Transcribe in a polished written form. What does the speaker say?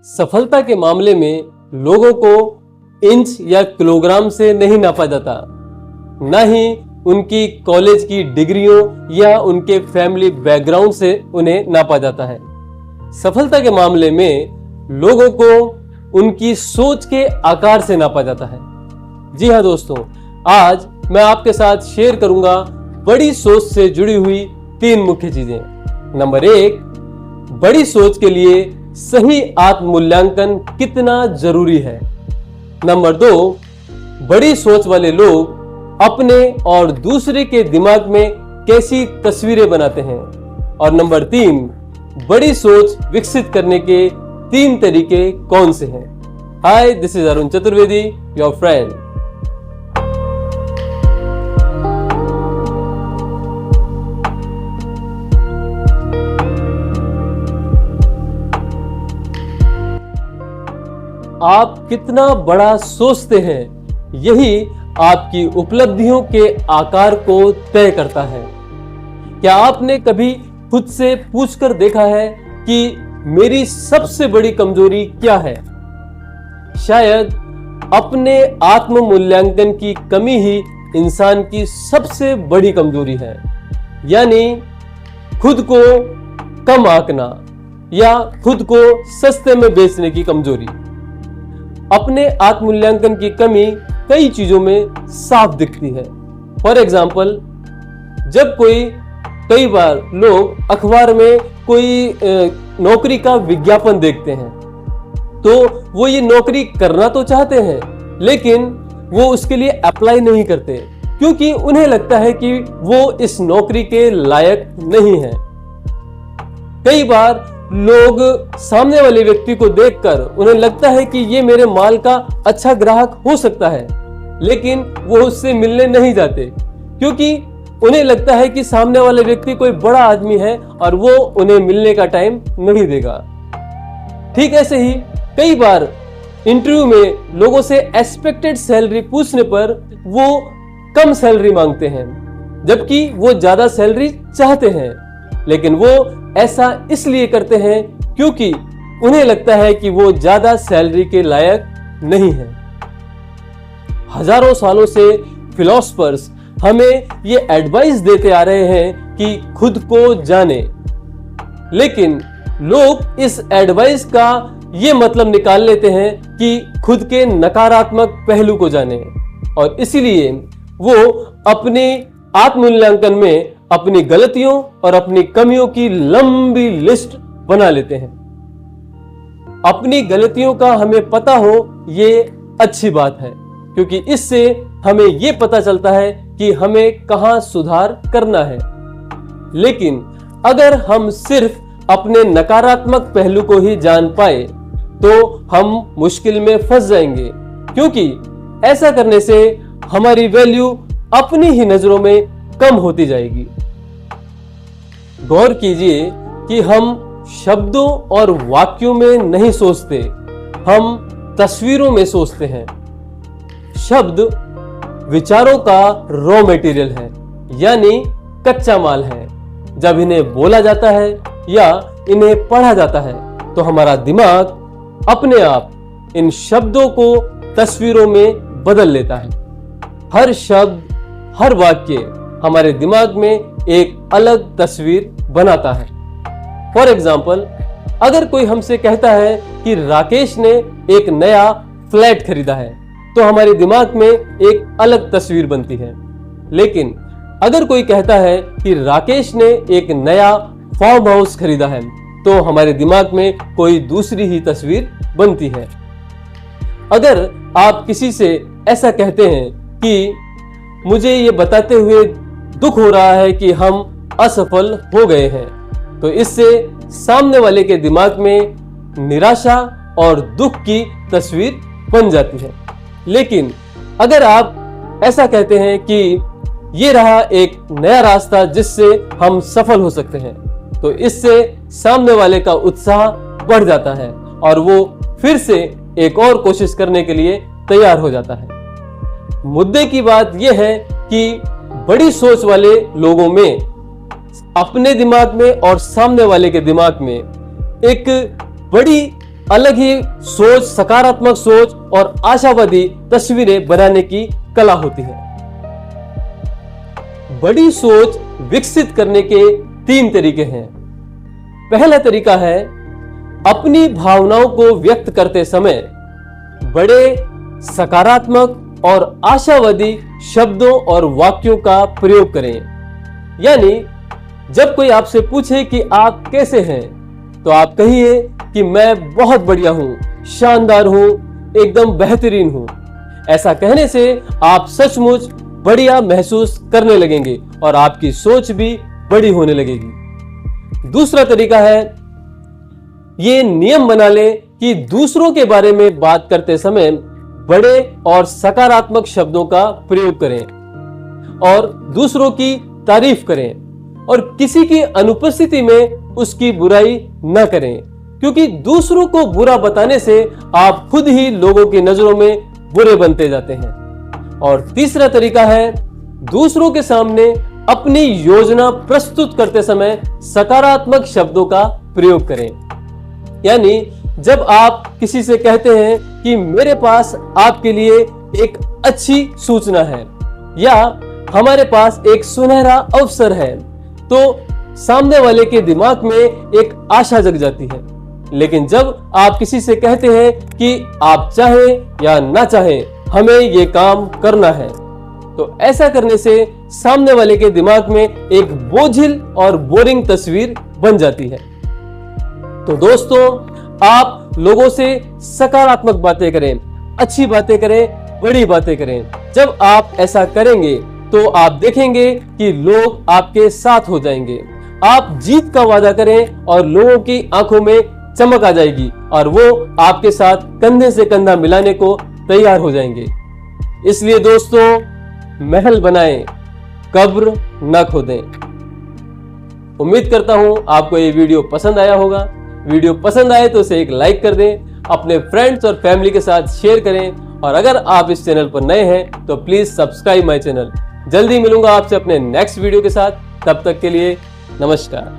सफलता के मामले में लोगों को इंच या किलोग्राम से नहीं नापा जाता, ना ही उनकी कॉलेज की डिग्रियों या उनके फैमिली बैकग्राउंड से उन्हें नापा जाता है। सफलता के मामले में लोगों को उनकी सोच के आकार से नापा जाता है। जी हाँ दोस्तों, आज मैं आपके साथ शेयर करूंगा बड़ी सोच से जुड़ी हुई 3 मुख्य चीजें। नंबर 1, बड़ी सोच के लिए सही आत्म मूल्यांकन कितना जरूरी है। नंबर 2, बड़ी सोच वाले लोग अपने और दूसरे के दिमाग में कैसी तस्वीरें बनाते हैं। और नंबर 3, बड़ी सोच विकसित करने के 3 तरीके कौन से हैं। Hi, this is Arun Chaturvedi, your friend. आप कितना बड़ा सोचते हैं, यही आपकी उपलब्धियों के आकार को तय करता है। क्या आपने कभी खुद से पूछकर देखा है कि मेरी सबसे बड़ी कमजोरी क्या है? शायद अपने आत्म मूल्यांकन की कमी ही इंसान की सबसे बड़ी कमजोरी है, यानी खुद को कम आंकना या खुद को सस्ते में बेचने की कमजोरी। अपने आत्म मूल्यांकन की कमी कई चीजों में साफ दिखती है। फॉर एग्जाम्पल, जब कई बार लोग अखबार में कोई नौकरी का विज्ञापन देखते हैं, तो वो ये नौकरी करना तो चाहते हैं, लेकिन वो उसके लिए अप्लाई नहीं करते, क्योंकि उन्हें लगता है कि वो इस नौकरी के लायक नहीं है। कई बार लोग सामने वाले व्यक्ति को देखकर उन्हें लगता है कि ये मेरे माल का अच्छा ग्राहक हो सकता है, लेकिन वो उससे मिलने नहीं जाते, क्योंकि उन्हें लगता है कि सामने वाले व्यक्ति कोई बड़ा आदमी है और वो उन्हें मिलने का टाइम नहीं देगा। ठीक ऐसे ही कई बार इंटरव्यू में लोगों से एक्सपेक्टेड सैलरी पूछने पर वो कम सैलरी मांगते हैं, जबकि वो ज्यादा सैलरी चाहते हैं, लेकिन वो ऐसा इसलिए करते हैं क्योंकि उन्हें लगता है कि वो ज्यादा सैलरी के लायक नहीं है। हजारों सालों से फिलोसफर्स हमें ये एडवाइस देते आ रहे हैं कि खुद को जाने, लेकिन लोग इस एडवाइस का ये मतलब निकाल लेते हैं कि खुद के नकारात्मक पहलू को जाने, और इसीलिए वो अपने आत्ममूल्यांकन में अपनी गलतियों और अपनी कमियों की लंबी लिस्ट बना लेते हैं। अपनी गलतियों का हमें पता हो, ये अच्छी बात है, क्योंकि इससे हमें ये पता चलता है कि हमें कहां सुधार करना है। लेकिन अगर हम सिर्फ अपने नकारात्मक पहलू को ही जान पाए तो हम मुश्किल में फंस जाएंगे, क्योंकि ऐसा करने से हमारी वैल्यू अपनी ही नजरों में कम होती जाएगी। गौर कीजिए कि हम शब्दों और वाक्यों में नहीं सोचते, हम तस्वीरों में सोचते हैं। शब्द विचारों का रॉ मटेरियल है, यानी कच्चा माल है। जब इन्हें बोला जाता है या इन्हें पढ़ा जाता है तो हमारा दिमाग अपने आप इन शब्दों को तस्वीरों में बदल लेता है। हर शब्द, हर वाक्य हमारे दिमाग में एक अलग तस्वीर बनाता है। फॉर एग्जाम्पल, अगर कोई हमसे कहता है कि राकेश ने एक नया फ्लैट खरीदा है, तो हमारे दिमाग में एक अलग तस्वीर बनती है। लेकिन अगर कोई कहता है कि राकेश ने एक नया फार्म हाउस खरीदा है, तो हमारे दिमाग में कोई दूसरी ही तस्वीर बनती है। अगर आप किसी से ऐसा कहते हैं कि मुझे ये बताते हुए दुख हो रहा है कि हम असफल हो गए हैं, तो इससे सामने वाले के दिमाग में निराशा और दुख की तस्वीर बन जाती है। लेकिन अगर आप ऐसा कहते हैं कि ये रहा एक नया रास्ता जिससे हम सफल हो सकते हैं, तो इससे सामने वाले का उत्साह बढ़ जाता है और वो फिर से एक और कोशिश करने के लिए तैयार हो जाता है। मुद्दे की बात यह है कि बड़ी सोच वाले लोगों में अपने दिमाग में और सामने वाले के दिमाग में एक बड़ी अलग ही सोच, सकारात्मक सोच और आशावादी तस्वीरें बनाने की कला होती है। बड़ी सोच विकसित करने के 3 तरीके हैं। पहला तरीका है, अपनी भावनाओं को व्यक्त करते समय बड़े सकारात्मक और आशावादी शब्दों और वाक्यों का प्रयोग करें। यानी जब कोई आपसे पूछे कि आप कैसे हैं, तो आप कहिए कि मैं बहुत बढ़िया हूं, शानदार हूं, एकदम बेहतरीन हूं। ऐसा कहने से आप सचमुच बढ़िया महसूस करने लगेंगे और आपकी सोच भी बड़ी होने लगेगी। दूसरा तरीका है, ये नियम बना ले कि दूसरों के बारे में बात करते समय बड़े और सकारात्मक शब्दों का प्रयोग करें और दूसरों की तारीफ करें और किसी की अनुपस्थिति में उसकी बुराई न करें, क्योंकि दूसरों को बुरा बताने से आप खुद ही लोगों की नजरों में बुरे बनते जाते हैं। और तीसरा तरीका है, दूसरों के सामने अपनी योजना प्रस्तुत करते समय सकारात्मक शब्दों का प्रयोग करें। यानी जब आप किसी से कहते हैं कि मेरे पास आपके लिए एक अच्छी सूचना है या हमारे पास एक सुनहरा अवसर है, तो सामने वाले के दिमाग में एक आशा जग जाती है। लेकिन जब आप किसी से कहते हैं कि आप चाहें या ना चाहें, हमें ये काम करना है, तो ऐसा करने से सामने वाले के दिमाग में एक बोझिल और बोरिंग तस्वीर बन जाती है। तो दोस्तों, आप लोगों से सकारात्मक बातें करें, अच्छी बातें करें, बड़ी बातें करें। जब आप ऐसा करेंगे तो आप देखेंगे कि लोग आपके साथ हो जाएंगे। आप जीत का वादा करें और लोगों की आंखों में चमक आ जाएगी और वो आपके साथ कंधे से कंधा मिलाने को तैयार हो जाएंगे। इसलिए दोस्तों, महल बनाएं, कब्र न खोदें। उम्मीद करता हूं आपको ये वीडियो पसंद आया होगा। वीडियो पसंद आए तो इसे एक लाइक कर दें, अपने फ्रेंड्स और फैमिली के साथ शेयर करें और अगर आप इस चैनल पर नए हैं तो प्लीज सब्सक्राइब माय चैनल। जल्दी मिलूंगा आपसे अपने नेक्स्ट वीडियो के साथ। तब तक के लिए नमस्कार।